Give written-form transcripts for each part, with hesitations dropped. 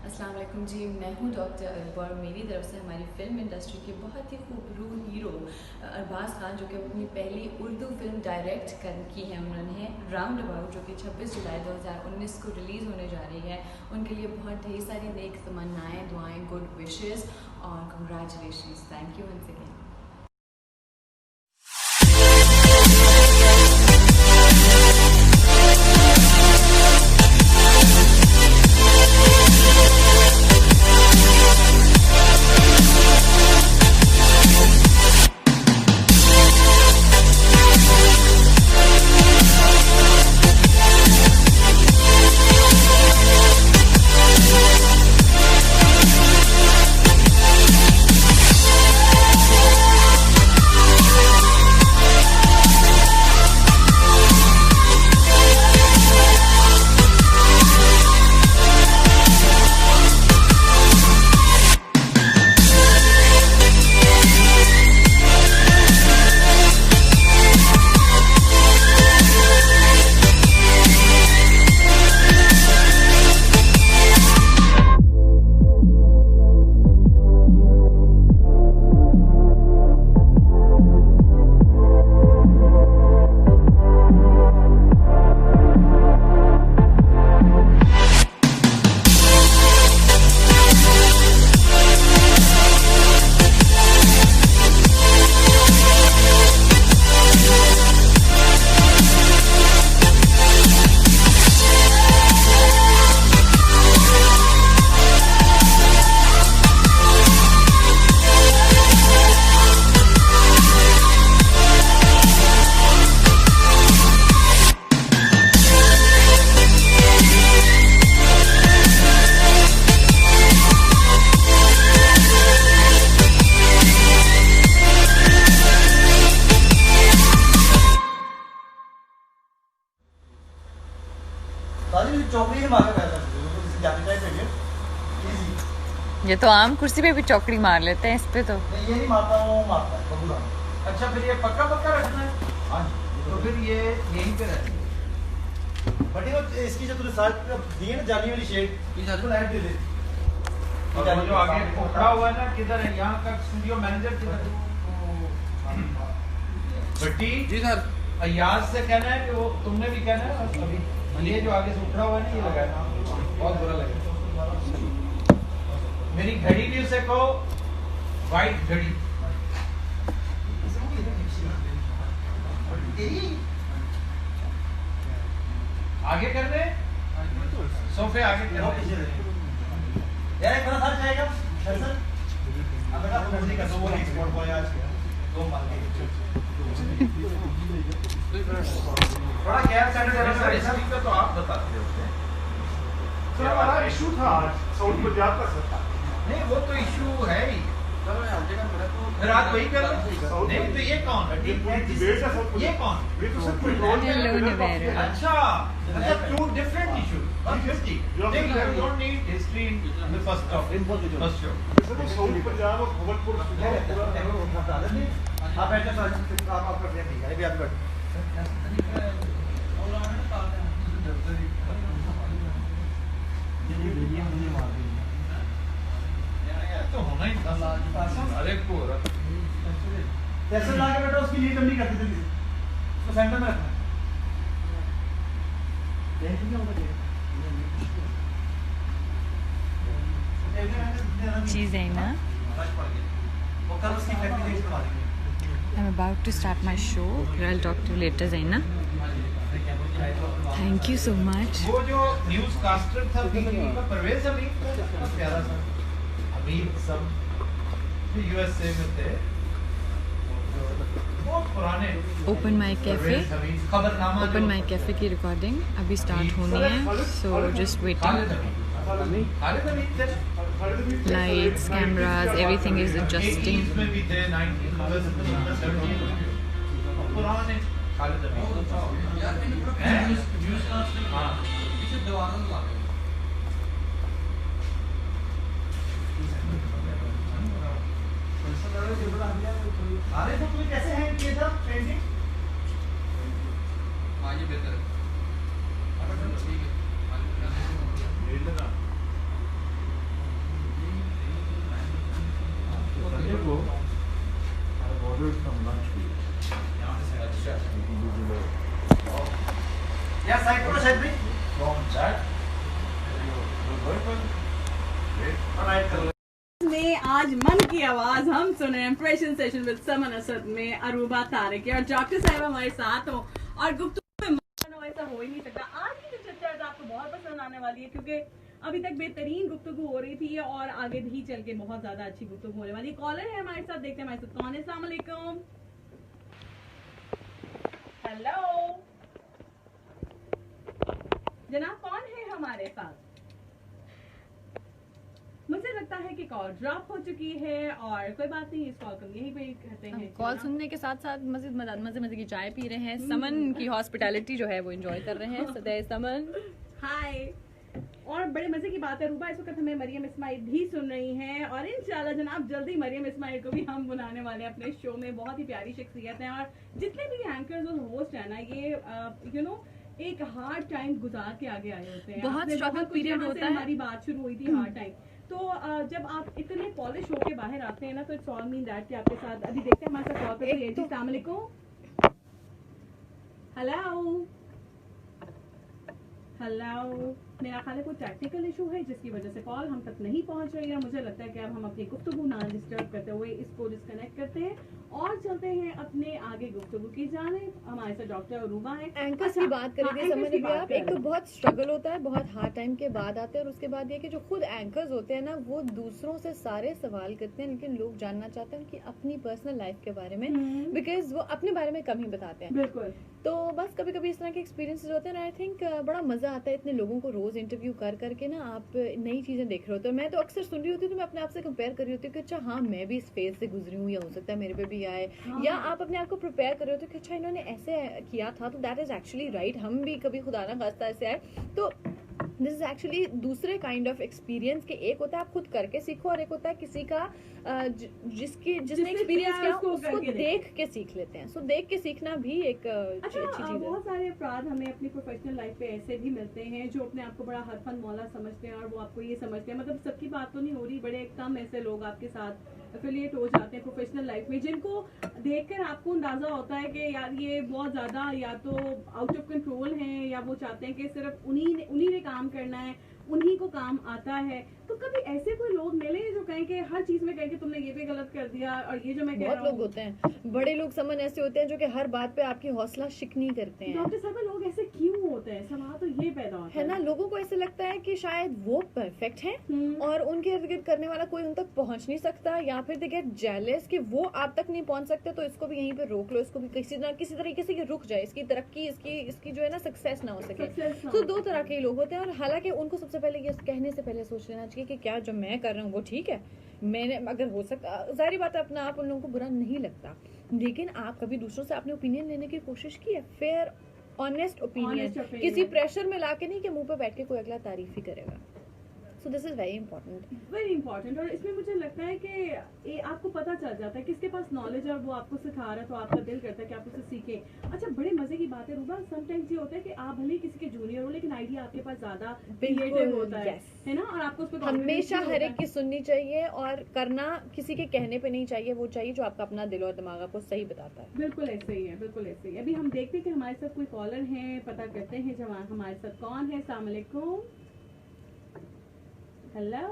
अस्सलाम वालेकुम जी, मैं हूँ डॉक्टर अकबर। मेरी तरफ से हमारी फ़िल्म इंडस्ट्री के बहुत ही खूबरू हीरो अरबाज़ खान, जो कि अपनी पहली उर्दू फिल्म डायरेक्ट की है उन्होंने, राउंड अबाउट, जो कि 26 जुलाई 2019 को रिलीज़ होने जा रही है। उनके लिए बहुत ढेर सारी नेक तमन्नाएँ, दुआएँ, गुड विशेज़ और congratulations. Thank you once again. ये तो आम कुर्सी पे भी चौकड़ी मार लेते हैं, इस पे तो नहीं, ये नहीं मारता, वो मारता है बबूला। अच्छा, फिर ये पक्का पक्का रखना है। हाँ तो फिर ये यहीं पे रहेगा। बट वो इसकी जो तूने साथ दी है ना जाली वाली शेड, इसको लाइट दे दे। और वो जो आगे पकड़ा हुआ है ना, किधर है? यहाँ का स्टूडियो मैनेजर किधर है? भट्टी जी सर। अयाज से कहना है कि वो तुमने भी कहना है अभी, ये जो आगे से उखड़ा हुआ है ना, ये लगाना बहुत बुरा लगेगा। मेरी घड़ी भी उसे कहो वाइट घड़ी। आगे कर दे, सोफे आगे कर दे। यार एक साथ जाएगा सर। अब बेटा फोन कर दो, वो एक्सपोर्ट बॉय आज दो मार के थोड़ा गैर सेटिस्फैक्टरी का तो आप बताते होते। सर हमारा इशू था आज साउथ पंजाब का सर। नहीं, वो तो इशू है ही। फिर आज वही कर नहीं तो ये कौन है? डिबेट है सब। ये कौन? ये तो सर पेट्रोल Hello, Nivera. अच्छा, two different issues. You don't need history in the first show. Sir south Punjab और भगतपुर आप बैठे सर, आप आपका फ्रेंड ठीक है, अभी आप बैठ। तो होना ही था। अरे को कैसे ला के बेटा उसकी लीड करनी करती थी, उसको सेंटर में रखना। चीज़ है ना। वो कल उसकी फैक्ट्री में इस्तेमाल करेंगे। I'm about to start my show. I'll talk to you later, Zaina. Thank you so much. वो जो न्यूज़ कास्टर था दिल्ली का, परवेज हमीद, कितना प्यारा था। हमीद सब यूएसए में थे, बहुत पुराने। Open My Cafe. Khabarnama Open My Cafe की रिकॉर्डिंग अभी स्टार्ट होनी है, so just waiting. Khalid Hamid थे। Lights, cameras, everything is adjusting. 80s में भी थे, 90s में, 70s में। पुराने खालिद हमीद। हाँ। अरे तो तुम्हें कैसे हैंग किया था पेंटिंग? ये बेहतर है। ठीक है। side, please. From chat. में आज मन की आवाज हम सुने impression session with someone Asad में अरूबा तारिक और डॉक्टर साहब हमारे साथ हो और गुफ्तगू में ऐसा हो ही नहीं सकता। आज की जो चर्चा है आपको बहुत पसंद आने वाली है क्योंकि अभी तक बेहतरीन गुफ्तगू हो रही थी और आगे भी चल के बहुत ज्यादा अच्छी गुफ्तगू होने वाली है। कॉलर है हमारे साथ, देखते हैं हमारे साथ कौन है। अस्सलाम वालेकुम। हेलो जनाब, कौन है हमारे साथ? मुझे लगता है कि कॉल ड्रॉप हो चुकी है और कोई बात नहीं, इस कॉल को यहीं पे करते हैं। कॉल सुनने के साथ साथ मजे की चाय पी रहे हैं। समन की हॉस्पिटैलिटी जो है वो एंजॉय कर रहे हैं। सदैव समन, हाय। और बड़े मजे की बात है रूबा, इस वक्त हमें मरियम इस्माइल भी सुन रही हैं और इंशाल्लाह जनाब जल्दी मरियम इस्माइल को भी हम बुलाने वाले हैं अपने शो में। बहुत ही प्यारी शख्सियत है और जितने भी एंकर्स और होस्ट है ना, ये एक हार्ड टाइम गुजार के आगे आए होते हैं। बहुत स्ट्रगल पीरियड होता है। हमारी बात शुरू हुई थी हार्ड टाइम, तो जब आप इतने पॉलिश होके बाहर आते हैं ना, तो इट्स ऑल मीन दैट कि आपके साथ अभी देखते हैं हमारे साथ कॉल पे जी। अस्सलाम वालेकुम। हेलो हेलो, मेरा ख्याल है कोई टेक्निकल इशू है जिसकी वजह से कॉल हम तक नहीं पहुंच रही है। मुझे लगता है कि अब हम अपनी गुफ्तगू ना डिस्टर्ब करते हुए इसको डिस्कनेक्ट करते हैं और चलते हैं अपने आगे गुफ्तगू की जानिब। हमारे साथ डॉक्टर अरूबा है। एंकर्स की बात करें थे समझ भी आप, एक तो बहुत स्ट्रगल होता है, बहुत हार्ड टाइम के बाद आते हैं और उसके बाद ये कि जो खुद एंकर्स होते हैं ना, वो दूसरों से सारे सवाल करते हैं लेकिन लोग जानना चाहते हैं उनकी अपनी पर्सनल लाइफ के बारे में, बिकॉज वो अपने बारे में कम ही बताते हैं। बिल्कुल। तो बस कभी कभी इस तरह के एक्सपीरियंसेस होते हैं। आई थिंक बड़ा मजा आता है इतने लोगों को रोज इंटरव्यू कर करके ना, आप नई चीजें देख रहे होते हो। मैं तो अक्सर सुन रही होती हूँ तो मैं अपने आप से कंपेयर कर रही होती हूँ कि अच्छा हाँ मैं भी इस फेज से गुजरी हूँ या हो सकता है मेरे पे भी आए, या आप अपने आप को प्रिपेयर कर रहे होते हो कि अच्छा इन्होंने ऐसे किया था तो दैट इज एक्चुअली राइट, हम भी कभी खुदा ना खास्ता ऐसे आए। तो दिस इज एक्चुअली दूसरे काइंड ऑफ एक्सपीरियंस के, एक होता है आप खुद करके सीखो और एक होता है किसी का जिसने एक्सपीरियंस किया उसको देख के सीख लेते हैं। सो देख के सीखना भी एक अच्छी चीज है। बहुत सारे अफराद हमें अपनी प्रोफेशनल लाइफ पे ऐसे भी मिलते हैं जो अपने आप को बड़ा हरफन मौला समझते हैं और वो आपको ये समझते हैं, मतलब सबकी बात तो नहीं हो रही, बड़े कम ऐसे लोग आपके साथ एफिलिएट हो जाते हैं प्रोफेशनल लाइफ में जिनको देखकर आपको अंदाजा होता है कि यार ये बहुत ज्यादा या तो आउट ऑफ कंट्रोल हैं या वो चाहते हैं कि सिर्फ उन्हीं ने काम करना है, उन्हीं को काम आता है। तो कभी ऐसे कोई लोग मिले जो कहें कि हर चीज में कहें कि तुमने ये भी गलत कर दिया और ये जो मैं कह रहा हूं। बहुत लोग होते हैं, बड़े लोग समन ऐसे होते हैं जो कि हर बात पे आपकी हौसला शिकनी करते हैं। डॉक्टर साहब लोग ऐसे क्यों होते हैं? सवाल तो ये पैदा होता है ना, लोगों को ऐसे लगता है कि शायद वो परफेक्ट हैं और उनके इर्द गिर्द करने वाला कोई उन तक पहुंच नहीं सकता, या फिर दे गेट जेलस कि वो आप तक नहीं पहुंच सकते तो इसको भी यहीं पे रोक लो, इसको भी किसी तरीके से रुक जाए, इसकी तरक्की इसकी जो है ना सक्सेस ना हो सके। तो दो तरह के लोग होते हैं और हालांकि उनको सबसे पहले ये कहने से पहले सोच लेना चाहिए कि क्या जो मैं कर रहा हूँ वो ठीक है। मैंने अगर हो सकता, जाहिर बात है अपना आप उन लोगों को बुरा नहीं लगता, लेकिन आप कभी दूसरों से अपने ओपिनियन लेने की कोशिश की है? फेयर ऑनेस्ट ओपिनियन, किसी प्रेशर में लाके नहीं कि मुंह पे बैठ के कोई अगला तारीफ ही करेगा। So this is very important. और इसमें मुझे लगता है कि आपको पता चल जाता है किसके पास नॉलेज है और वो आपको सिखा रहा है तो आपका दिल करता है कि आप उसे सीखें। अच्छा, बड़े मजे की बात है रूबा, समटाइम्स ये होता है कि आप भले किसी के जूनियर हो लेकिन आइडिया आपके पास ज्यादा क्रिएटिव होता है ना, और आपको उस पर हमेशा हर एक की सुननी चाहिए और करना किसी के कहने पे नहीं चाहिए, वो चाहिए जो आपका अपना दिल और दिमाग आपको सही बताता है। बिल्कुल ऐसे ही है, बिल्कुल ऐसे ही। अभी हम देखते हैं कि हमारे साथ कोई कॉलर है, पता करते हैं जवान हमारे साथ कौन है। अस्सलाम वालेकुम। हेलो,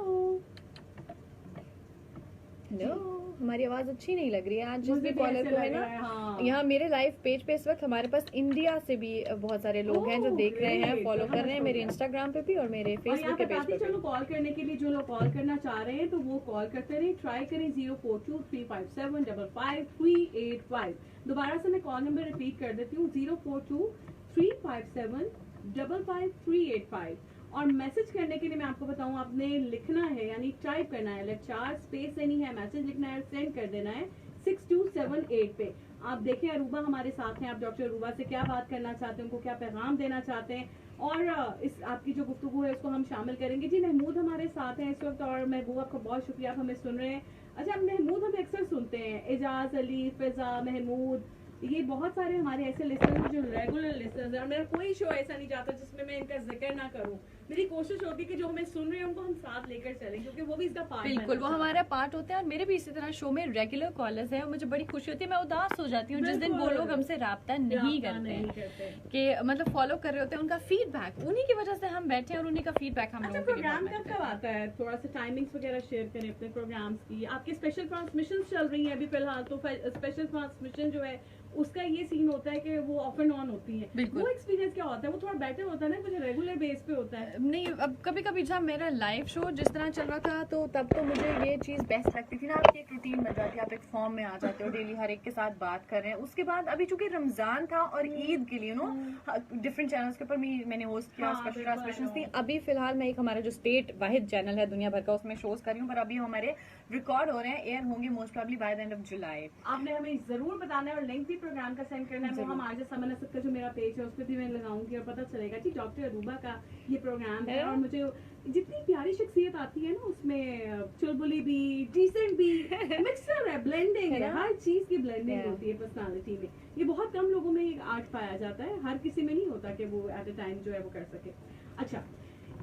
हमारी आवाज अच्छी नहीं लग रही है आज जिस भी कॉलर को है ना। यहाँ मेरे लाइव पेज पे इस वक्त हमारे पास इंडिया से भी बहुत सारे लोग हैं जो देख रहे हैं, फॉलो कर रहे हैं मेरे इंस्टाग्राम पे भी और मेरे फेसबुक के पेज पे। चलो कॉल करने के लिए जो लोग कॉल करना चाह रहे हैं तो वो कॉल करते रहे, ट्राई करें 0423575538 दोबारा से मैं कॉल नंबर रिपीट कर देती हूँ 0423575538 और मैसेज करने के लिए मैं आपको बताऊं, आपने लिखना है यानी टाइप करना है, लेक्चर स्पेस से नहीं है, मैसेज लिखना है, सेंड कर देना है 6278 पे। आप देखें अरूबा हमारे साथ हैं, आप डॉक्टर अरूबा से क्या बात करना चाहते हैं, उनको क्या पैगाम देना चाहते हैं और इस आपकी जो गुफ्तगू है उसको हम शामिल करेंगे। जी महमूद हमारे साथ हैं इस वक्त और महबूब आपका बहुत शुक्रिया, आप हमें सुन रहे हैं। अच्छा महमूद हम अक्सर सुनते हैं, एजाज अली, फिजा, महमूद, ये बहुत सारे हमारे ऐसे लिस्टर्स हैं जो रेगुलर लिस्टर्स हैं और मेरा कोई शो ऐसा नहीं जाता जिसमें मैं इनका जिक्र ना करूं। मेरी कोशिश होती है कि जो हमें सुन रहे हैं उनको हम साथ लेकर चलें, क्योंकि वो भी इसका पार्ट बिल्कुल, वो हमारा पार्ट होते हैं। और मेरे भी इसी तरह शो में रेगुलर कॉलर्स हैं और मुझे बड़ी खुशी होती है, मैं उदास हो जाती हूँ जिस दिन वो लोग हमसे राब्ता नहीं करते हैं, कि मतलब फॉलो कर रहे होते हैं। उनका फीडबैक, उन्हीं की वजह से हम बैठे हैं और उन्हीं का फीडबैक हम अच्छा, लोगों के लिए प्रोग्राम बहुत कब कब आता है? थोड़ा सा टाइमिंग्स वगैरह शेयर करें अपने प्रोग्राम्स की। आपके स्पेशल ट्रांसमिशन चल रही है अभी फिलहाल, तो स्पेशल ट्रांसमिशन जो है उसका ये सीन होता है कि वो ऑफ एंड ऑन होती है। बिल्कुल। वो एक्सपीरियंस क्या होता है? वो थोड़ा बेटर होता है ना, कुछ रेगुलर बेस पे होता है। नहीं, अब कभी कभी जब मेरा लाइव शो जिस तरह चल रहा था तो तब तो मुझे ये चीज़ बेस्ट लगती थी ना, आपकी एक रूटीन बन जाती है, आप एक फॉर्म में आ जाते हो, डेली हर एक के साथ बात कर रहे हैं। उसके बाद अभी चूंकि रमजान था और ईद के लिए डिफरेंट चैनल्स के ऊपर मैंने होस्ट किया, हाँ, स्पेशल बिल्कुल, ट्रांसमिशन थी। अभी फिलहाल मैं एक हमारा जो स्टेट वाहिद चैनल है दुनिया भर का, उसमें शोज कर रही हूँ, पर अभी हमारे रिकॉर्ड हो रहे हैं, एयर होंगे most probably by the end of July. आपने हमें जरूर बताना है और लिंक भी प्रोग्राम का सेंड करना है। वो हम आज समन असद का जो मेरा पेज है उस पर भी मैं लगाऊंगी और पता चलेगा जी डॉक्टर अरूबा का ये प्रोग्राम है। और मुझे जितनी प्यारी शख्सियत आती है ना उसमें, चुलबुली भी, डिसेंट भी, मिक्सचर है, ब्लेंडिंग है, हर चीज की ब्लेंडिंग होती है पर्सनालिटी में। ये बहुत कम लोगों में एक आर्ट पाया जाता है, हर किसी में नहीं होता कि वो एट अ टाइम जो है वो कर सके। अच्छा,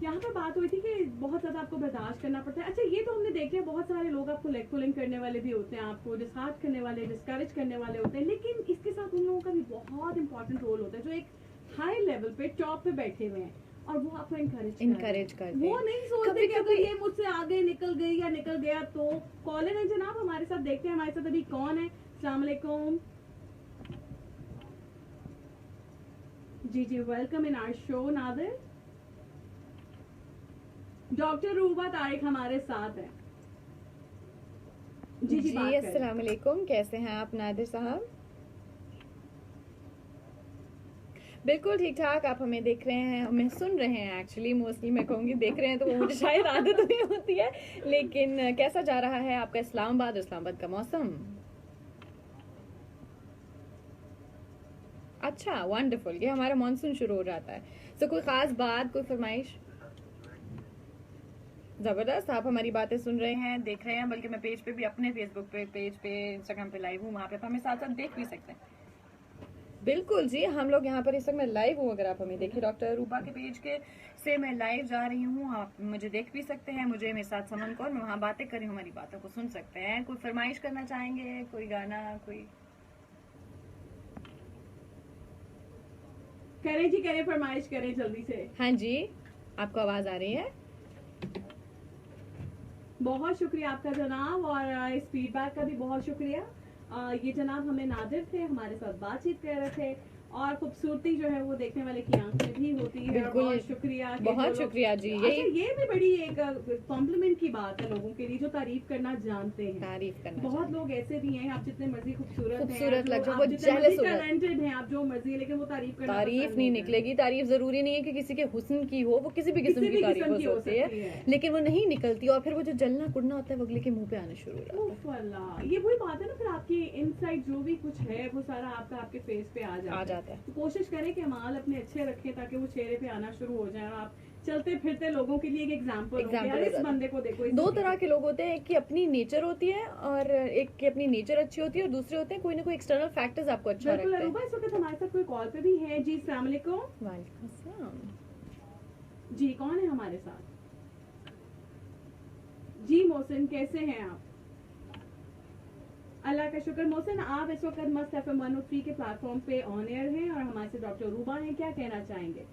यहाँ पर बात हुई थी कि बहुत ज्यादा आपको बर्दाश्त करना पड़ता है। अच्छा, ये तो हमने देख लिया, बहुत सारे लोग आपको लेग पुलिंग करने वाले भी होते हैं, आपको डिस्कार्ड करने वाले, डिस्करेज करने वाले होते हैं, लेकिन इसके साथ उन लोगों का भी बहुत इंपॉर्टेंट रोल होता है जो एक हाई लेवल पे टॉप पे बैठे हुए हैं और वो आपको इनकरेज करते हैं। वो नहीं सोचते कि अगर ये मुझसे आगे निकल गई या निकल गया तो। कॉलर है जनाब हमारे साथ, देखते हैं हमारे साथ अभी कौन है। अस्सलाम वालेकुम जी जी, welcome in our show Nadir. Doctor Ruba Tariq हमारे साथ है। जी जी, बात करें। अस्सलाम वालेकुम, कैसे हैं आप नादिर साहब? बिल्कुल ठीक ठाक। आप हमें देख रहे हैं, हमें सुन रहे हैं। एक्चुअली मोस्टली मैं कहूँगी देख रहे हैं तो वो मुझे शायद आदत नहीं होती है, लेकिन कैसा जा रहा है आपका इस्लामाबाद का मौसम? अच्छा, वंडरफुल। ये हमारा मानसून शुरू हो जाता है। तो कोई खास बात, कोई फरमाइश? जबरदस्त, आप हमारी बातें सुन रहे हैं, देख रहे हैं, बल्कि मैं पेज पे भी, अपने फेसबुक पे, पेज पे, इंस्टाग्राम पे लाइव हूँ, वहाँ पे आप हमें साथ साथ देख भी सकते हैं। बिल्कुल जी, हम लोग यहाँ पर इस वक्त मैं लाइव हूँ, अगर आप हमें देखें डॉक्टर रूबा के पेज के से मैं लाइव जा रही हूँ, आप मुझे देख भी सकते हैं, मुझे मेरे साथ समन कौन, मैं वहाँ बातें कर रही हूँ, हमारी बातों को सुन सकते हैं। कोई फरमाइश करना चाहेंगे, कोई गाना, कोई? करें जी, करें, फरमाइश करें जल्दी से। हाँ जी, आपको आवाज आ रही है? बहुत शुक्रिया आपका जनाब, और इस फीडबैक का भी बहुत शुक्रिया। ये जनाब हमें नादिर थे, हमारे साथ बातचीत कर रहे थे, और खूबसूरती जो है वो देखने वाले की आंख में भी होती है। बिल्कुल, बहुत शुक्रिया, बहुत शुक्रिया जी। अच्छा, ये भी बड़ी एक कॉम्प्लीमेंट की बात है लोगों के लिए जो तारीफ करना जानते हैं। तारीफ करना बहुत लोग ऐसे भी हैं, आप जितने मर्जी खूबसूरत खूबसूरत लग, वो टैलेंटेड हैं, आप जो मर्जी, लेकिन वो तारीफ नहीं निकलेगी। तारीफ जरूरी नहीं है कि किसी के हुस्न की हो, वो किसी भी किस्म की तारीफ हो सकती है, लेकिन वो नहीं निकलती, और फिर वो जो जलना कुड़ना होता है वो अगले के मुंह पे आना शुरू हो जाता है। ये वही बात है ना, फिर आपकी इनसाइड जो भी कुछ है वो सारा आपके फेस पे आ जाता है। तो कोशिश करें कि माल अपने अच्छे रखें ताकि वो चेहरे पे आना शुरू हो जाए, और आप चलते फिरते लोगों के लिए एक एग्जाम्पल इस बंदे को देखो। दो तरह के लोग होते हैं, एक की अपनी नेचर होती है और एक की अपनी नेचर अच्छी होती है, और दूसरे होते हैं कोई ना कोई एक्सटर्नल फैक्टर्स आपको अच्छा लगता है। इस वक्त हमारे साथ कोई कॉल पे भी है जी। अस्सलाम वालेकुम। वालेकुम अस्सलाम जी, कौन है हमारे साथ? जी मोहसिन, कैसे हैं आप? अल्लाह का शुक्र। मोहसिन, आप इस वक्त मस्त FM 103 के प्लेटफॉर्म पे ऑन एयर हैं और हमारे साथ डॉक्टर रूबा हैं, क्या कहना चाहेंगे?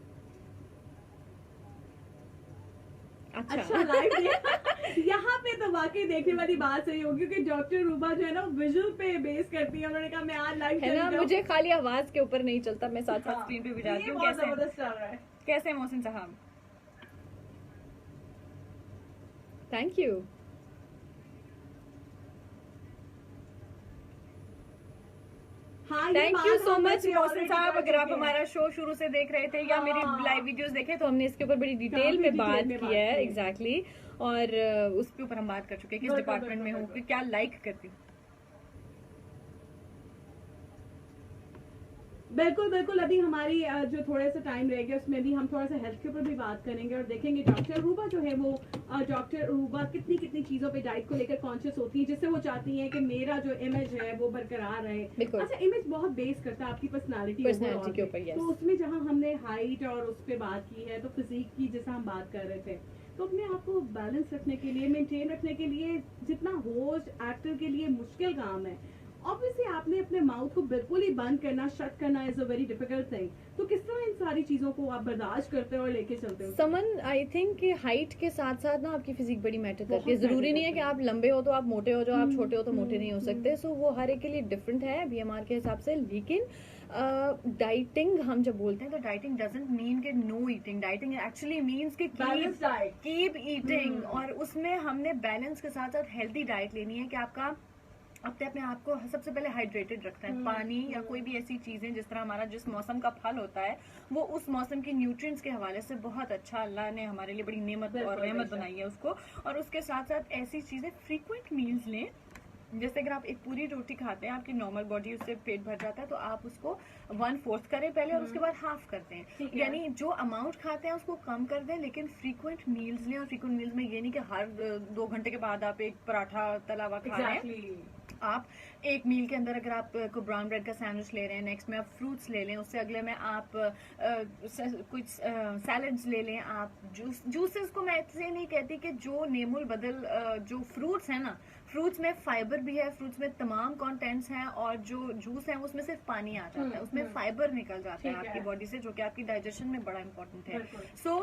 अच्छा लाइव यहाँ पे तो वाकई देखने वाली बात सही होगी, क्योंकि डॉक्टर रूबा जो है ना विजुअल पे बेस करती है। उन्होंने कहा मैं आज लाइव है ना, मुझे खाली आवाज के ऊपर नहीं चलता, मैं साथ साथ स्क्रीन पे भी जाती हूँ। कैसे मोहसिन साहब? Thank you. Thank you so much Mohsin साहब। अगर आप हमारा शो शुरू से देख रहे थे या मेरी लाइव वीडियोस देखे तो हमने इसके ऊपर बड़ी डिटेल में बात की है। एग्जैक्टली, और उसके ऊपर हम बात कर चुके हैं किस डिपार्टमेंट में हूँ, क्या लाइक करती हूँ। बिल्कुल बिल्कुल। अभी हमारी जो थोड़ा सा टाइम रह गया उसमें भी हम थोड़ा सा हेल्थ के ऊपर भी बात करेंगे और देखेंगे डॉक्टर रूबा जो है वो डॉक्टर रूबा कितनी कितनी चीजों पे डाइट को लेकर कॉन्शियस होती है, जिससे वो चाहती हैं कि मेरा जो इमेज है वो बरकरार रहे। बिल्कुल। अच्छा, इमेज बहुत बेस करता है आपकी पर्सनालिटी के ऊपर। तो उसमें जहाँ हमने हाइट और उस पर बात की है, तो फिजिक की जैसा हम बात कर रहे थे, तो अपने आप को बैलेंस रखने के लिए, मेंटेन रखने के लिए, जितना होस्ट एक्टर के लिए मुश्किल काम है, ऑब्वियसली आपने अपने माउथ को बिल्कुल ही बंद करना, शट करना is a very difficult thing. तो किस तरह इन सारी चीजों को आप बर्दाश्त करते हो और लेके चलते हो? समन, आई थिंक कि हाइट के साथ साथ ना आपकी फिजिक बड़ी मैटर करती है। बहुत जरूरी matter नहीं है कि करती है। आप लंबे हो तो आप मोटे हो जाओ, आप छोटे हो तो मोटे नहीं हो हम्म, सकते। सो वो हर एक के लिए डिफरेंट है बीएमआर के हिसाब से। लेकिन डाइटिंग हम जब बोलते हैं तो डाइटिंग डजंट मीन कि no eating. Dieting actually means कि Balanced diet. कीप ईटिंग, और उसमें हमने बैलेंस के साथ साथ हेल्दी डाइट लेनी है कि आपका अपने आप को सबसे पहले हाइड्रेटेड रखना है। पानी या कोई भी ऐसी चीजें, जिस तरह हमारा जिस मौसम का फल होता है वो उस मौसम के न्यूट्रिएंट्स के हवाले से बहुत अच्छा, अल्लाह ने हमारे लिए बड़ी नेमत और रहमत बनाई है उसको। और उसके साथ साथ ऐसी चीजें फ्रीक्वेंट मील्स लें, जैसे अगर आप एक पूरी रोटी खाते हैं, आपकी नॉर्मल बॉडी उससे पेट भर जाता है, तो आप उसको 1/4 करें पहले और उसके बाद हाफ करते हैं। यानी जो अमाउंट खाते हैं उसको कम कर दें, लेकिन फ्रीक्वेंट मील्स लें। और फ्रीक्वेंट मील्स में ये नहीं कि हर 2 घंटे के बाद आप एक पराठा तला हुआ खा रहे हैं। आप एक मील के अंदर अगर आप को ब्राउन ब्रेड का सैंडविच ले रहे हैं, नेक्स्ट में आप फ्रूट्स ले लें, उससे अगले में आप कुछ सैलड्स ले लें, आप जूसेस को मैं ऐसे नहीं कहती कि जो नेमुल बदल जो फ्रूट्स है ना, फ्रूट्स में फाइबर भी है, फ्रूट्स में तमाम कंटेंट्स हैं, और जो जूस है उसमें सिर्फ पानी आ जाता है, उसमें फाइबर निकल जाता है आपकी बॉडी से, जो कि आपकी डाइजेशन में बड़ा इंपॉर्टेंट है। सो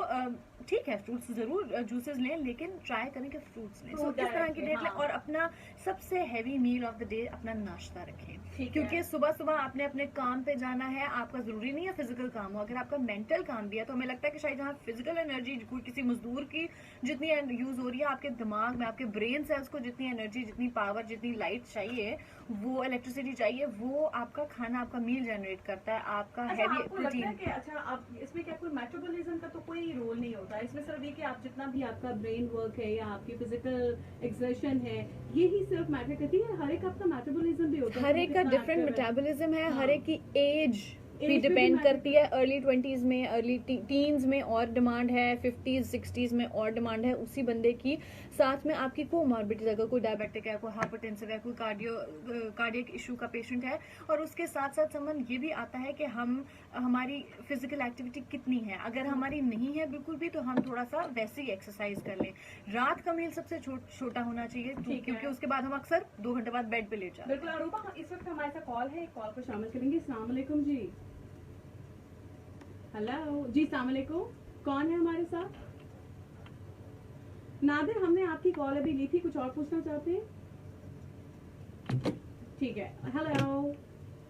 ठीक है, फ्रूट्स जरूर जूसेस लें, लेकिन ट्राई करें कि फ्रूट्स लें। सो इस तरह की डेट लें, और अपना सबसे heavy meal of the day अपना नाश्ता रखें, क्योंकि सुबह सुबह आपने अपने काम पे जाना है। आपका जरूरी नहीं है फिजिकल काम हो, अगर आपका मेंटल काम भी है, तो हमें लगता है कि शायद जहाँ फिजिकल एनर्जी कोई किसी मजदूर की जितनी यूज हो रही है, आपके दिमाग में, आपके ब्रेन सेल्स को जितनी एनर्जी, जितनी पावर, जितनी लाइट चाहिए, वो इलेक्ट्रिसिटी चाहिए, वो आपका खाना, आपका मील जनरेट करता है, आपका हैवी प्रोटीन। अच्छा, आप इसमें क्या कोई मेटाबॉलिज्म का तो कोई रोल नहीं होता है इसमें? सिर्फ ये कि आप जितना भी आपका ब्रेन वर्क है या आपकी फिजिकल एक्सर्शन है, यही सिर्फ मैटर करती है? हर एक आपका मेटाबॉलिज्म भी होता है, हर एक का डिफरेंट मेटाबॉलिज्म है, हर एक की एज भी डिपेंड करती है। अर्ली 20s में, अर्ली टीन्स में और डिमांड है, 50s 60s में और डिमांड है उसी बंदे की। साथ में आपकी कोमॉर्बिडिटीज, अगर कोई डायबिटिक है, कोई हाइपरटेंसिव है, कोई कार्डियक इशू का पेशेंट है, और उसके साथ साथ संबंध ये भी आता है कि हमारी फिजिकल एक्टिविटी कितनी है। अगर हमारी नहीं है बिल्कुल भी, तो हम थोड़ा सा वैसे ही एक्सरसाइज कर लें। रात का मील सबसे छोटा होना चाहिए, क्योंकि उसके बाद हम अक्सर 2 घंटे बाद बेड पे लेट जाते हैं। बिल्कुल। अरूबा, इस वक्त हमारे साथ कॉल है, कॉल को शामिल करेंगे। अस्सलाम वालेकुम जी। हेलो जी, अस्सलाम वालेकुम। कौन है हमारे साथ? नादिर, हमने आपकी कॉल अभी ली थी, कुछ और पूछना चाहते हैं? ठीक है। हेलो।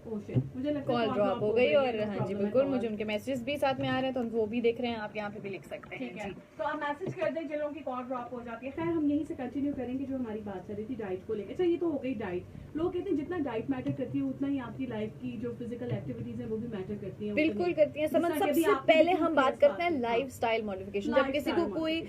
मुझे लगता है कॉल ड्रॉप हो गई, और हाँ जी बिल्कुल, मुझे उनके मैसेजेस भी साथ में आ रहे हैं, तो हम वो भी देख रहे हैं, आप यहाँ पे भी लिख सकते हैं। ठीक है, जी, तो आप मैसेज कर दें जिन लोगों की कॉल ड्रॉप हो जाती है। खैर, हम यहीं से कंटिन्यू करेंगे जो हमारी बात चल रही थी डाइट को लेकर। अच्छा, ये तो हो गई डाइट। लोग कहते हैं जितना डाइट मैटर करती है, उतना ही आपकी लाइफ की जो फिजिकल एक्टिविटीज है वो भी मैटर करती हैं। बिल्कुल करती हैं। समझ, सबसे पहले हम बात करते हैं लाइफस्टाइल मॉडिफिकेशन। जब किसी को कोई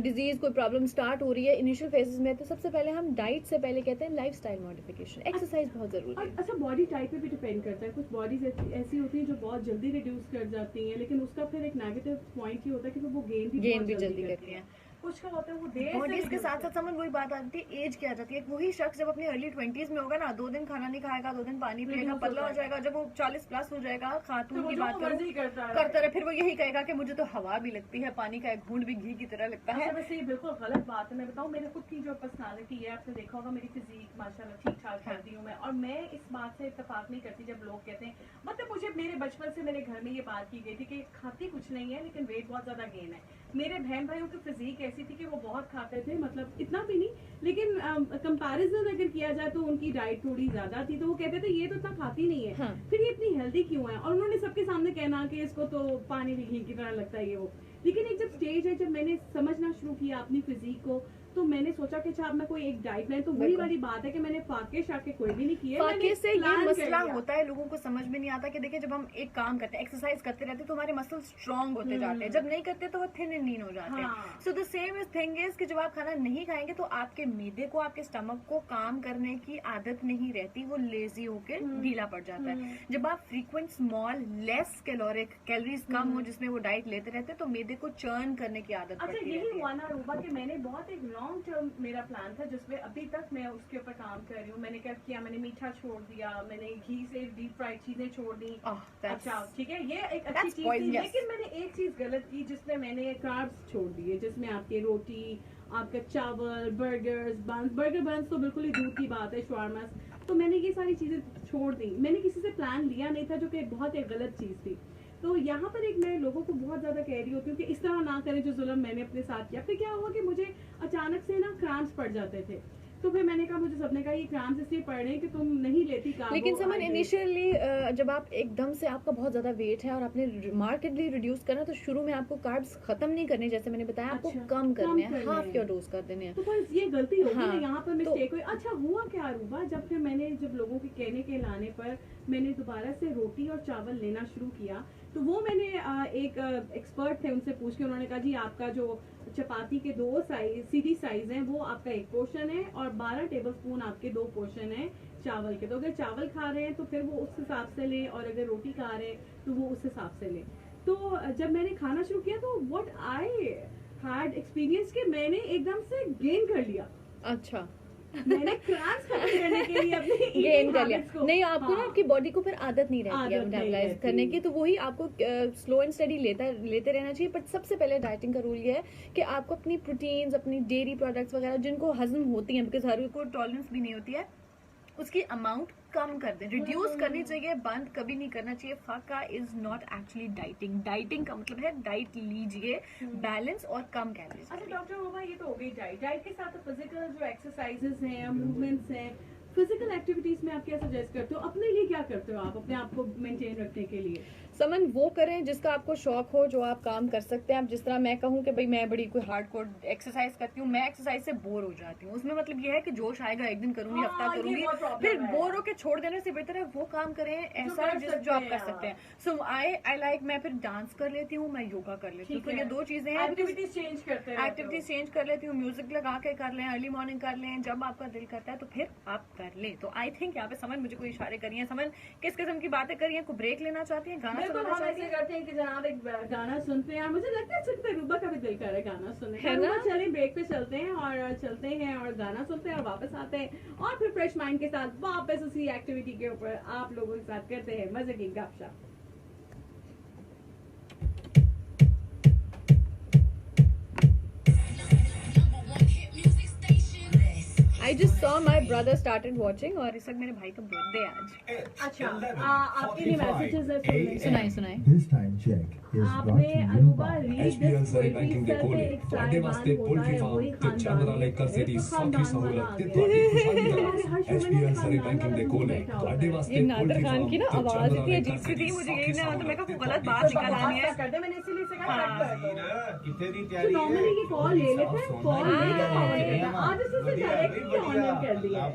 डिजीज, कोई प्रॉब्लम स्टार्ट हो रही है इनिशियल फेजेस में, तो सबसे पहले हम डाइट से पहले कहते हैं लाइफस्टाइल मॉडिफिकेशन। एक्सरसाइज बहुत जरूरी है। अच्छा, बॉडी टाइप पे भी डिपेंड करता है। कुछ बॉडीज ऐसी होती हैं जो बहुत जल्दी रिड्यूस कर जाती हैं, लेकिन उसका फिर एक नेगेटिव पॉइंट ये होता है कि वो गेन भी जल्दी करती हैं। कुछ का होता है वो देर बॉडीज के साथ साथ समझ वही बात आती है, एज क्या आ जाती है। वही शख्स जब अपने अर्ली 20s में होगा ना, 2 दिन खाना नहीं खाएगा, 2 दिन पानी पिएगा, पतला हो जाएगा। जब वो 40 प्लस हो जाएगा, खातून की बात करता रहे, फिर वो यही कहेगा कि मुझे तो हवा भी लगती है, पानी का एक घूंट भी घी की तरह लगता है। वैसे ये बिल्कुल गलत बात है। मैं बताऊं, मेरे खुद की जो पर्सनालिटी है, आपने देखा होगा मेरी फिजिक माशाल्लाह ठीक ठाक करती हूँ मैं, और मैं इस बात से इत्तेफाक नहीं करती जब लोग कहते हैं, मतलब मुझे मेरे बचपन से मेरे घर में ये बात की गई थी कि खाती कुछ नहीं है लेकिन वेट बहुत ज्यादा गेन है। मेरे बहन भाइयों की फिजिक ऐसी थी कि वो बहुत खाते थे, मतलब इतना भी नहीं, लेकिन कंपैरिजन अगर किया जाए तो उनकी डाइट थोड़ी ज्यादा थी, तो वो कहते थे ये तो इतना खाती नहीं है, फिर ये इतनी हेल्दी क्यों है? और उन्होंने सबके सामने कहना कि इसको तो पानी भी घी की तरह लगता है ये वो। लेकिन एक जब स्टेज है, जब मैंने समझना शुरू किया अपनी फिजिक को, तो मैंने सोचा कि अच्छा अब मैं कोई एक डाइट प्लान, तो वही वाली बात है कि मैंने फाके शाके कोई भी नहीं किए। फाके से ये प्लान कर मसला लिया। होता है, लोगों को समझ में नहीं आता कि देखिए जब हम एक काम करते हैं, एक्सरसाइज करते रहते हैं तो हमारे मसल स्ट्रांग होते जाते हैं, जब नहीं करते तो वो थिन एंड लीन हो जाते हैं। हाँ। So the same is thing is कि जब आप खाना नहीं खाएंगे तो आपके मैदे को, आपके स्टमक को काम करने की आदत नहीं रहती, वो लेजी होकर ढीला पड़ जाता है। जब आप frequent small less caloric, calories कम हो जिसमें वो डाइट लेते रहते हैं, तो मैदे को चर्न करने की आदत अच्छा, पड़ती यही रहती हुआ है। ना रूबा कि मैंने बहुत एक लॉन्ग टर्म मेरा प्लान था, जिसमें अभी तक मैं उसके ऊपर काम कर रही हूँ। मैंने क्या किया, मैंने मीठा छोड़ दिया, मैंने घी से डीप फ्राइड चीजें छोड़ दी। अच्छा ठीक है, ये एक अच्छी चीज थी, लेकिन मैंने एक चीज गलत की जिसमें मैंने कार्ब्स छोड़ दिए, जिसमें आपके रोटी, आपका चावल, बर्गर्स, बंस, बर्गर बंस तो बिल्कुल ही दूर की बात है, शवारमास, तो मैंने ये सारी चीजें छोड़ दी। मैंने किसी से प्लान लिया नहीं था, जो कि बहुत एक गलत चीज थी। तो यहाँ पर एक मैं लोगों को बहुत ज्यादा कह रही होती हूँ कि इस तरह ना करें जो जुल्म मैंने अपने साथ किया। फिर क्या हुआ कि मुझे अचानक से ना क्रैम्प्स पड़ जाते थे, तो फिर मैंने कहा, मुझे सबने कहा ये क्रैम्प्स इसलिए पड़ रहे हैं कि तुम नहीं लेती लेकिन समन इनिशियली जब आप एकदम से आपका बहुत ज्यादा वेट है और आपने मार्केटली रिड्यूस करना, तो शुरू में आपको कार्ब्स खत्म नहीं करने, जैसे मैंने बताया, आपको अच्छा, कम करने हैं, करने हाफ हैं। योर डोज कर देने हैं। तो बस ये गलती होगी हाँ, ना, यहाँ पर मिस्टेक हुई। अच्छा हुआ क्या रूबा, जब फिर मैंने लोगों के कहने के लाने पर मैंने दोबारा से रोटी और चावल लेना शुरू किया, तो वो मैंने एक एक्सपर्ट थे उनसे पूछ के, उन्होंने कहा जी आपका जो चपाती के 2 साइज सीधी साइज हैं वो आपका 1 पोर्शन है, और 12 टेबलस्पून आपके 2 पोर्शन है चावल के। तो अगर चावल खा रहे हैं तो फिर वो उस हिसाब से लें, और अगर रोटी खा रहे हैं तो वो उस हिसाब से लें। तो जब मैंने खाना शुरू किया तो व्हाट आई हैड एक्सपीरियंस कि मैंने एकदम से गेन कर लिया। अच्छा, मैंने क्रैम्प्स खत्म करने के लिए अपनी गेन कर habits लिया। को- नहीं, आपको ना हाँ। आपकी बॉडी को फिर आदत नहीं रहती है आदत नहीं मेटाबोलाइज रहती। करने की, तो वही आपको स्लो एंड स्टडी लेते रहना चाहिए। बट सबसे पहले डाइटिंग का रूल ये है कि आपको अपनी प्रोटीन्स, अपनी डेयरी प्रोडक्ट्स वगैरह जिनको हजम होती हैं, बिकॉज हर को टॉलरेंस भी नहीं होती है, उसकी अमाउंट कम कर दें, रिड्यूस करनी चाहिए, बंद कभी नहीं करना चाहिए। फाका is not actually dieting. Dieting का मतलब है डाइट लीजिए, बैलेंस और कम कैलोरीज। अच्छा डॉक्टर रोमा, ये तो हो गई डाइट। डाइट के साथ फिजिकल जो एक्सरसाइजेस हैं, मूवमेंट्स हैं, फिजिकल एक्टिविटीज में आप क्या सजेस्ट करते हो? अपने लिए क्या करते हो आप अपने आप को मेंटेन रखने के लिए? समन वो करें जिसका आपको शौक हो, जो आप काम कर सकते हैं। अब जिस तरह मैं कहूँ कि भाई मैं बड़ी कोई हार्डकोर एक्सरसाइज करती हूँ, मैं एक्सरसाइज से बोर हो जाती हूँ। उसमें मतलब ये है कि जोश आएगा, एक दिन करूंगी, हाँ, हफ्ता ये करूंगी, बहुत problem फिर है। बोर होके छोड़ देने से बेहतर है वो काम करें ऐसा कर जो आप सकते कर हैं, सकते हैं। सो आई लाइक, मैं फिर डांस कर लेती हूँ, मैं योगा कर लेती हूँ, ठीक तो ये है। 2 चीजें हैं। एक्टिविटीज चेंज करते हैं। एक्टिविटीज चेंज कर लेती हूँ, म्यूजिक लगा के कर लें, अर्ली मॉर्निंग कर लें, जब आपका दिल करता है तो फिर आप कर लें। तो आई थिंक यहाँ पे समन मुझे कोई इशारे करिए, समन किस किस्म की बातें करिए, कोई ब्रेक लेना चाहती हैं, गाना बिल्कुल, सुनाना हम चाहती ऐसे हैं? करते हैं कि जनाब एक गाना सुनते हैं, और मुझे लगता है सिर्फ रूबा का भी दिल कर रहा है गाना सुनने का। है ना? रूबा, चलें ब्रेक पे चलते हैं और गाना सुनते हैं और वापस आते हैं, और फिर फ्रेश माइंड के साथ वापस उसी एक्टिविटी के ऊपर आप लोगों के साथ करते हैं मजे की गपशप। I just saw my brother started watching, और इस वक्त मेरे भाई का बर्थडे आज। अच्छा, आपके लिए मैसेजेस है सुनने। सुनाए सुनाए। This time check is brought आपने to you Aruba by read SPL this ਸਾਰੇ पोएट्री ਬੈਂਕਿੰਗ ਦੇ सर पे ਕੋਲੇ एक ਤੁਹਾਡੇ ਵਾਸਤੇ साहिबान ਪੋਲਟਰੀ होता है, वही ਫਾਰਮ ਤੇ ਚਾਵਲ ਵਾਲੇ ਕਰਜ਼ੇ ਦੀ ਸੌਖੀ ਸਹੂਲਤ ਤੇ ਤੁਹਾਡੀ ਖੁਸ਼ਹਾਲੀ ਦਾ SPL ਸਾਰੇ ਬੈਂਕਿੰਗ ਦੇ ਕੋਲੇ ਤੁਹਾਡੇ ਵਾਸਤੇ ये नादर पोल्ट्री खान फार्म की ना ते आवाज चावल इतनी वाले अजीब सी करਜ਼ੇ थी, ਦੀ मुझे सौਖੀ यही नहीं आता, मैं सहूलत कहा गलत ते बात ਤੁਹਾਡੀ निकाल आनी है। कर दे, मैंने इसीलिए से कहा हाँ। कट कर दो। कितने दी तो तैयारी नॉर्मली ये कॉल ले लेते हैं, कॉल हाँ, लेके कॉल हाँ, लेते हैं। आज इसे डायरेक्टली ऑनलाइन कर दिया है।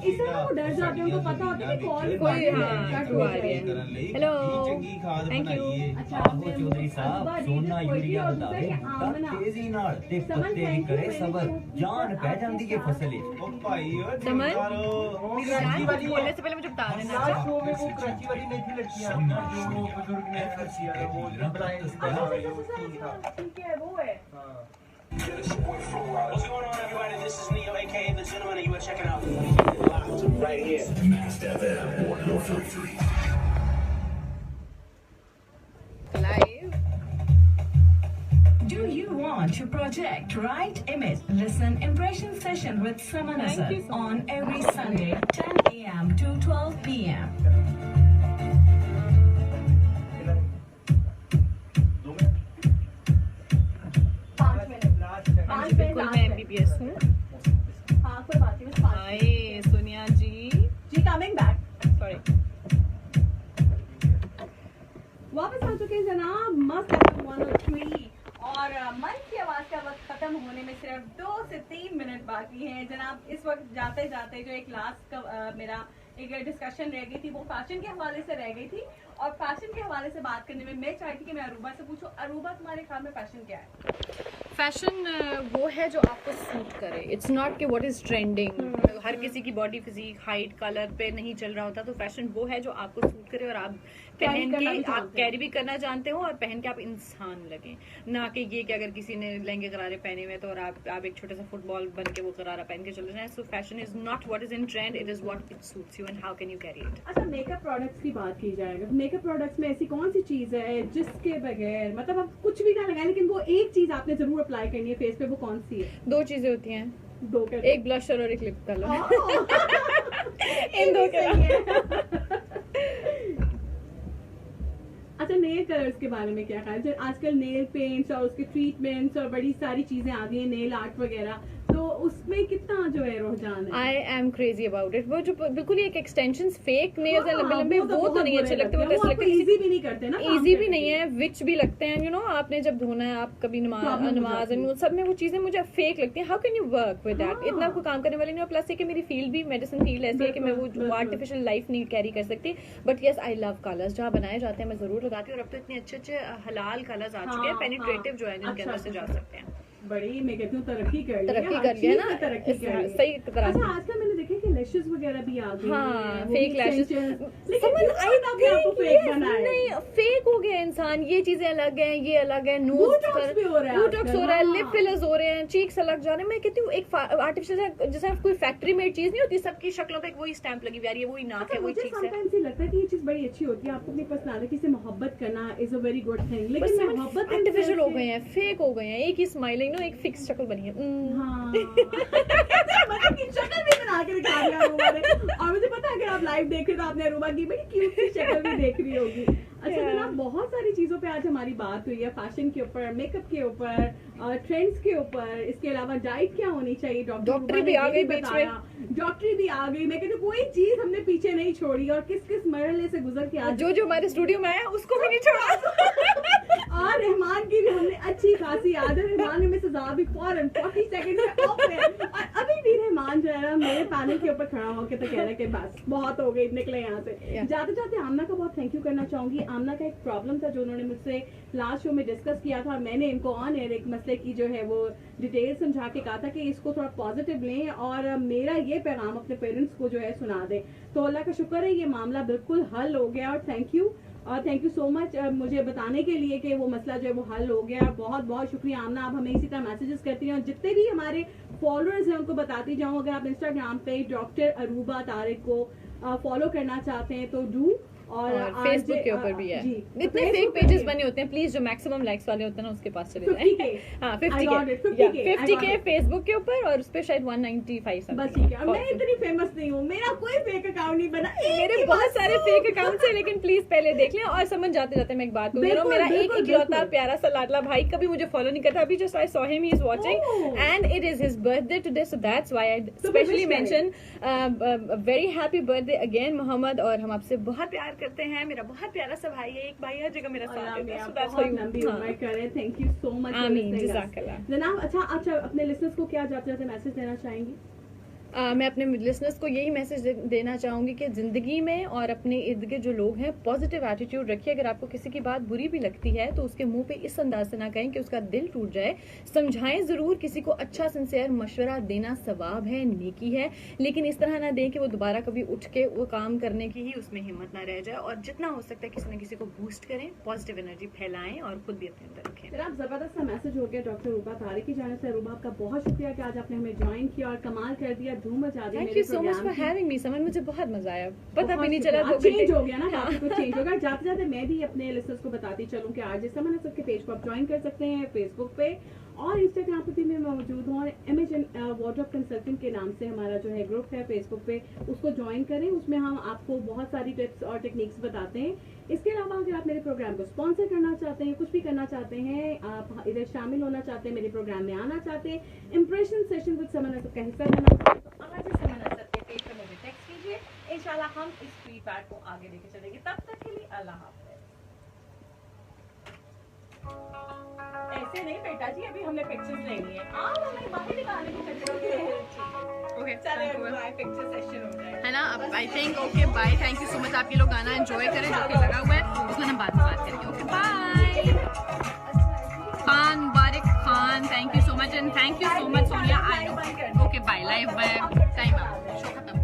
इससे ना वो डर जाते हैं, उनको पता होता है कि कॉल कोई कट हाँ हो आ रही जाएगी। है। हेलो, चंगी खाद थैंक यू। बनाइए। अच्छा, ਆਹੋ आपने ਚੌਧਰੀ अरूबा ਸਾਹਿਬ रीड ਸੋਨਾ दिस पोएट्री ਯੂਰੀਆ और ਵਧਾਵੇ दूसरा कि ਬੂਟਾ आमना। ਤੇਜ਼ੀ ਨਾਲ ਤੇ समन, ਪੱਤੇ thank you, ਕਰੇ मैंने ਸਬਰ तो ਜਾਨ ਪੈ ਜਾਂਦੀ ਏ ਫਸਲ ਏ ओ भाई ओ समझ? जिंदारो मेरी जान कुछ बोलने से पहले मुझे बता देना। लास्ट शो में वो कराची वाली नहीं थी लड़कियां जो वो बुजुर्ग ने किया था वो बनाए ठीक है, वो है। What's going on, everybody? This is Neo, aka The Gentleman, and you are checking out right here. Mast FM 103.3. Live. Do you want to project, write, image, listen, impression session with Saman Thank you Azhar so on every Sunday, 10 a.m. to 12 p.m. पाँच minute बिल्कुल मैं MBBS हूँ। हाँ, कोई बात नहीं, बस 5 हाय सोनिया जी, coming back. Sorry. वापस आ चुके हैं जनाब, मस्त FM 103 खत्म होने में सिर्फ 2 से 3 मिनट बाकी हैं जनाब। इस वक्त जाते जाते जो एक लास्ट का मेरा एक डिस्कशन रह गई थी वो फैशन के हवाले से रह गई थी, और फैशन के हवाले से बात करने में मैं चाहती कि मैं अरूबा से पूछूं, अरूबा तुम्हारे ख्याल में फैशन क्या है? फैशन वो है जो आपको सूट करे। इट्स नॉट कि व्हाट इज ट्रेंडिंग। हर किसी की बॉडी फिजिक हाइट कलर पे नहीं चल रहा होता। तो फैशन वो है जो आपको सूट करे और आप पहन के आप कैरी भी करना जानते हो और पहन के आप इंसान लगे, ना कि ये कि अगर किसी ने लहंगे गरारे पहने हुए तो और आप एक छोटा सा फुटबॉल बन के वो गरारा पहन के चल रहे हैं। सो fashion is not what is in trend, it is what it suits you and how can you carry it. अच्छा, मेकअप प्रोडक्ट्स की बात की जाएगा, मेकअप प्रोडक्ट्स में ऐसी कौन सी चीज है जिसके बगैर मतलब आप कुछ भी ना लगाए लेकिन वो एक चीज आपने जरूर अप्लाई करनी है फेस पे, वो कौन सी है? 2 चीजें होती हैं, एक ब्लशर और एक लिप कलर। इन 2 के अच्छा, नेल कलर्स के बारे में क्या ख्याल है? आजकल नेल पेंट्स और उसके ट्रीटमेंट्स और बड़ी सारी चीजें आ गई हैं, नेल आर्ट वगैरह, तो उसमें कितना जो है रुझान है? I am crazy about it. वो जो बिल्कुल ही एक एक्सटेंशंस फेक नेल्स हैं लंबे लंबे, वो तो नहीं अच्छे लगते। वो ऐसे लगते हैं इजी भी नहीं करते ना, इजी भी नहीं है, विच भी लगते हैं। यू नो आपने जब धोना है, आप कभी नमाज सब में वो चीजें मुझे फेक लगती हैं। How can you work with that? इतना कोई काम करने वाली नहीं। प्लस है कि मेरी फील्ड भी मेडिसिन फील्ड ऐसी है कि मैं वो आर्टिफिशियल लाइफ नहीं कैरी कर सकती। But yes, I love colours. जहाँ बनाए जाते हैं मैं जरूर लगाती हूँ। और अब तो इतने अच्छे अच्छे हलाल कलर्स आ चुके हैं, पेनिट्रेटिव जो है जिनके अंदर से जा सकते हैं। बड़ी मैं कहती हूँ तरक्की कर ली है ना, तरक्की कर ली। सही तरह। अच्छा, आजकल मैंने देखा कि लैशेस वगैरह भी आ गई हैं, फेक लैशेस। नहीं, फेक हो गया इंसान। ये चीजें अलग हैं, ये अलग है। बोटॉक्स भी हो रहा है, लिप फिलर्स हो रहे हैं, चीक्स अलग जा रहे हैं। मैं कहती हूँ एक आर्टिफिशियल जैसे कोई फैक्ट्री मेड चीज नहीं होती, सबकी शक्लों पे वही स्टैंप लगी हुई आ रही है, वही नाक है, वही चीज है। मुझे लगता है कि ये चीज बड़ी अच्छी होती है, आपको अपनी पर्सनालिटी से मोहब्बत करना is a very good thing. लेकिन मोहब्बत आर्टिफिशियल हो गए हैं, फेक हो गए हैं। एक ही स्माइलिंग नो, एक फिक्स शक्ल बनी है। शक्ल भी बना के दिखा दिया अरूबा ने। और मुझे पता है अगर आप लाइव देख रहे हो तो आपने अरूबा की बड़ी क्यूट सी शक्ल भी देख रही होगी। अच्छा जनाब, बहुत सारी चीजों पे आज हमारी बात हुई है, फैशन के ऊपर, मेकअप के ऊपर, ट्रेंड्स के ऊपर। इसके अलावा डाइट क्या होनी चाहिए, डॉक्टरी भी आ गई बीच में, डॉक्टरी भी आ गई। मैं कहती हूँ कोई चीज हमने पीछे नहीं छोड़ी और किस किस मरहले से गुजर के आज जो हमारे स्टूडियो में आया उसको भी नहीं छोड़ा। और रहमान की भी हमने अच्छी खासी याद है। रहमान ने मिसेस भी फौरन 40 सेकंड में ऑफ है और अभी भी रहमान जो है ना मेरे पैनल के ऊपर खड़ा होकर तो कह रहा है कि बस बहुत हो गई, निकले यहाँ से। जाते जाते आमना का बहुत थैंक यू करना चाहूंगी। आमना का एक प्रॉब्लम था जो उन्होंने मुझसे लास्ट शो में डिस्कस किया था। मैंने इनको ऑन एयर एक मसले की जो है वो डिटेल समझा के कहा था कि इसको थोड़ा पॉजिटिव लें और मेरा ये पैगाम अपने पेरेंट्स को जो है सुना दें। तो अल्लाह का शुक्र है ये मामला बिल्कुल हल हो गया और थैंक यू सो मच मुझे बताने के लिए कि वो मसला जो है वो हल हो गया। बहुत बहुत शुक्रिया आमना, आप हमें इसी तरह मैसेजेस करती हैं और जितने भी हमारे फॉलोअर्स हैं उनको बताती जाऊँ। अगर आप इंस्टाग्राम पे डॉक्टर अरूबा तारिक को फॉलो करना चाहते हैं तो डू। और फेसबुक के ऊपर भी है। इतने फेक पेजेस बने होते हैं, प्लीज जो मैक्सिमम लाइक्स वाले होते हैं ना उसके पास चले जाएं। हाँ 50K फेसबुक के ऊपर और उस पे शायद 195 बस ठीक है। और मैं इतनी फेमस नहीं हूँ, मेरा कोई फेक अकाउंट नहीं बना। मेरे बहुत सारे फेक अकाउंट्स हैं लेकिन प्लीज पहले देख लें। और समझ जाते जाते मैं एक बात कहूँ, मेरा एक इकलौता प्यारा सा लाडला भाई कभी मुझे फॉलो नहीं करता। अभी just I saw him, he is watching and it is his birthday today, so that's why I specially mention very happy birthday again Mohammed. और हम आपसे बहुत प्यार करते हैं। मेरा बहुत प्यारा सा भाई है, एक भाई हर जगह मेरा साथ देता है। Thank you so much. आमीन, जज़ाकल्लाह। जनाब अच्छा अपने लिसनर्स को क्या जाते जाते मैसेज देना चाहेंगी? मैं अपने लिसनर्स को यही मैसेज देना चाहूँगी कि ज़िंदगी में और अपने इर्द गिर्द जो लोग हैं पॉजिटिव एटीट्यूड रखिए। अगर आपको किसी की बात बुरी भी लगती है तो उसके मुंह पे इस अंदाज से ना कहें कि उसका दिल टूट जाए। समझाएं ज़रूर, किसी को अच्छा सिंसियर मशवरा देना सवाब है, नेकी है, लेकिन इस तरह ना दें कि वो दोबारा कभी उठ के वो काम करने की ही उसमें हिम्मत ना रह जाए। और जितना हो सकता है किसी न किसी को बूस्ट करें, पॉजिटिव एनर्जी फैलाएं और खुद भी अपने अंदर रखें। आप जबरदस्त सा मैसेज हो गया डॉक्टर अरूबा तारिक की जाने से। अरूबा आपका बहुत शुक्रिया कि आज आपने हमें ज्वाइन किया और कमाल कर दिया, धूम मचा दी। Thank you so much for having me समन, मुझे बहुत मजा आया, पता भी नहीं चला चेंज हो गया ना, काफी कुछ चेंज होगा। जाते जाते मैं भी अपने लिसनर्स को बताती चलूं कि आज समन सबके पेज को आप ज्वाइन कर सकते हैं फेसबुक पे और इंस्टाग्राम पे भी मैं मौजूद हूँ। और इमेजिन वार्डरोब कंसल्टेंट के नाम से हमारा जो है ग्रुप है फेसबुक पे, उसको ज्वाइन करें। उसमें हम आपको बहुत सारी टिप्स और टेक्निक्स बताते हैं। इसके अलावा अगर आप मेरे प्रोग्राम को स्पॉन्सर करना चाहते हैं, कुछ भी करना चाहते हैं, आप इधर शामिल होना चाहते हैं, मेरे प्रोग्राम में आना चाहते हैं, impression session with someone Asad का हिस्सा बनना चाहते हैं, आज समन असद के पेज पर मुझे टेक्स्ट कीजिए। इंशाल्लाह हम इस फीडबैक को आगे लेके चलेंगे। तब तक के लिए अल्लाह हाफ़िज़। ऐसे नहीं बेटा जी, अभी हमने पिक्चर्स लेनी है। आओ हमें बाहर दिखाने की पिक्चर। ओके चले पिक्चर सेशन हो जाए, है ना। अब I think okay bye, thank you so much. आप ये लोग गाना एंजॉय करें जो कि लगा हुआ है, उसमें हम बाद में बात करेंगे। Okay bye. Khan Mubarak Khan, thank you so much and thank you so much Sonia. I okay bye, live bye, time up, show खत्म।